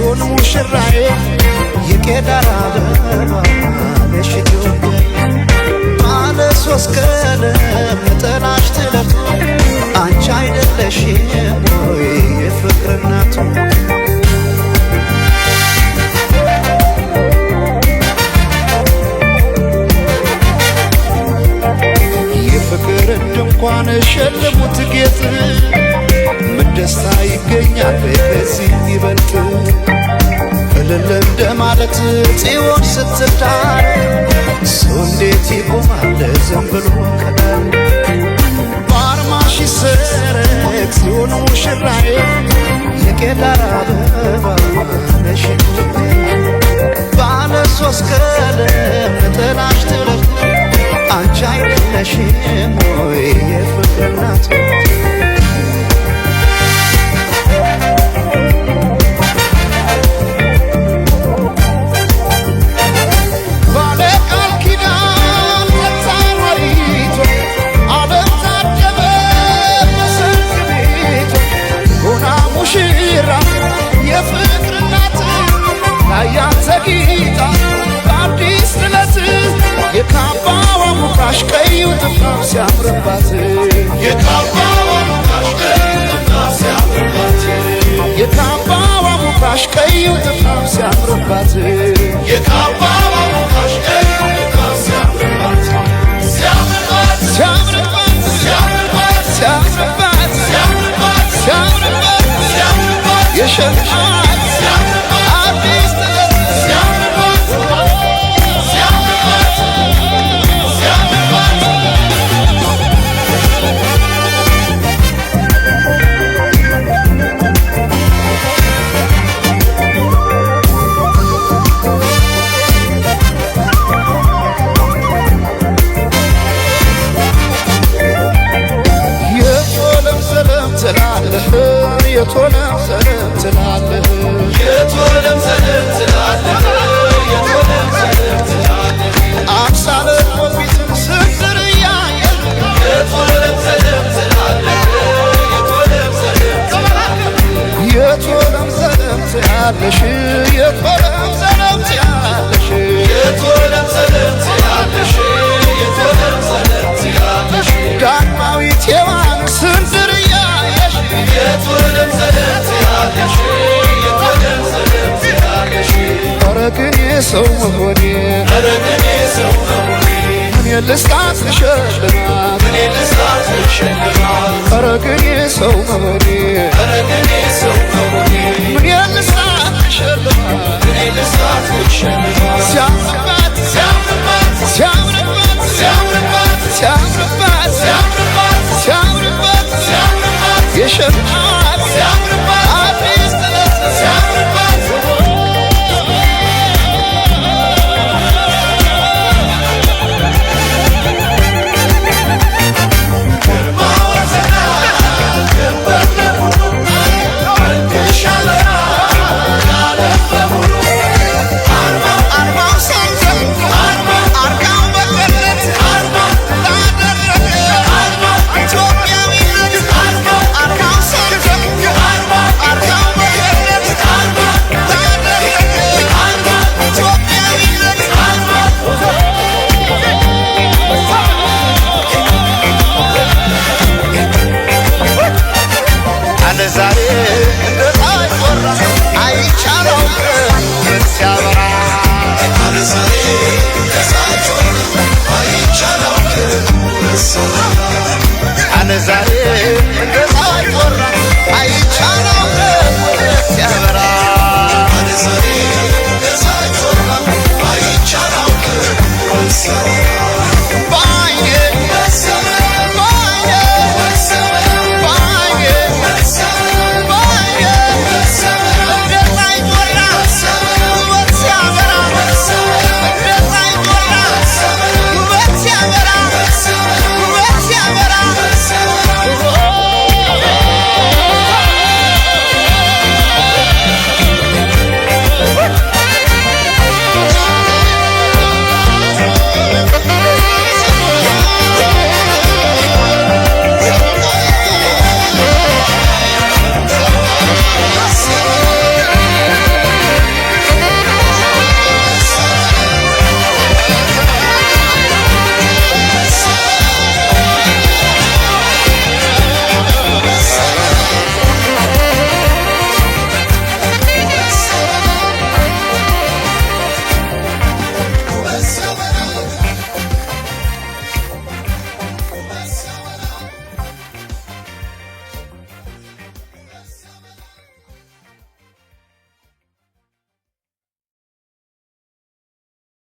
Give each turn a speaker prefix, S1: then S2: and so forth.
S1: ጽዮን ሙሽራዬ የቄዳር አበባ ነሽ ኢትዮጵያ ባለ ሶስት ቀለም ነጠላሽ ጥለቱ አንቺ አይደለሽም ወይ የፍቅር እናቱ የፍቅር ድንኳን ሸለሙት ጌጥ ምን ደስታ ይገኛል ከዚህ ይበልጥ እልል እንደማለት ጽዮን ስትዳር ሰው እንዴት ይቆማል ዝም ብሎ ከዳር በአርማሽ ይሰረቅ ጽዮን ሙሽራዬ የቄዳር አበባ ነሽ ኢትዮጵያ ባለ ሶስት ቀለም ነጠላሽ ጥለቱ አንቺ አይደለሽም ወይ የፍቅር እናቱ የካባዋ ሙካሽ ቀዩ ጥፍራው ሲያምርባት የካባዋ ሙካሽ ቀዩ ጥፍራው ሲያምርባት የካባዋ ሙካሽ ቀዩ ጥፍራው ሲያምርባት የካባዋ ሙካሽ ቀዩ ጥፍራው ሲያምርባት ሲያምርባት ሲያምርባት ሲያምርባት ሲያምርባት ሲያምርባት ሲያምርባት ሲያምርባት የሸማት ሲያምርባት አዲስ የቶለም ሰለም ትላለህ የቶለም ሰለም ትላለህ የቶለም ሰለም ትላለህ አምሳለ ሞቢትን ስንዝር እያየህ የቶለም ሰለም ትላለህ የቶለም ሰለም ትላለህ የቶለም ሰለም ትያለሽ የቶለም ሰለም ትያለሽ የቶለም ሰለም ትያለሽ የቶለም ሰለም ትያለሽ ዳግማዊት ሔዋን ስንዝር እያየሽ የቶለም ሰለም ትያለሽ የቶለም ሰለም ትያለሽ ኧረ ግን የሰው መሆኔ ኧረ ግን የሰው መሆኔ ምን ልስጣት ልሸልማት ምን ልስጣት ልሸልማት ኧረ ግን የሰው መሆኔ ኧረ ግን የሰው መሆኔ ምን ልስጣት ልሸልማት ምን ልስጣት ልሸልማት ሲያምርባት ሲያምርባት ሲያምርባት ሲያምርባት ሲያምርባት ሲያምርባት ሲያምርባት ሲያምርባት የሸማት ሲያምርባት አዲስ ጥለት ሲያምርባት ዛሬ እንደ ላይ ወራ አይቻለው ምን ሲያባ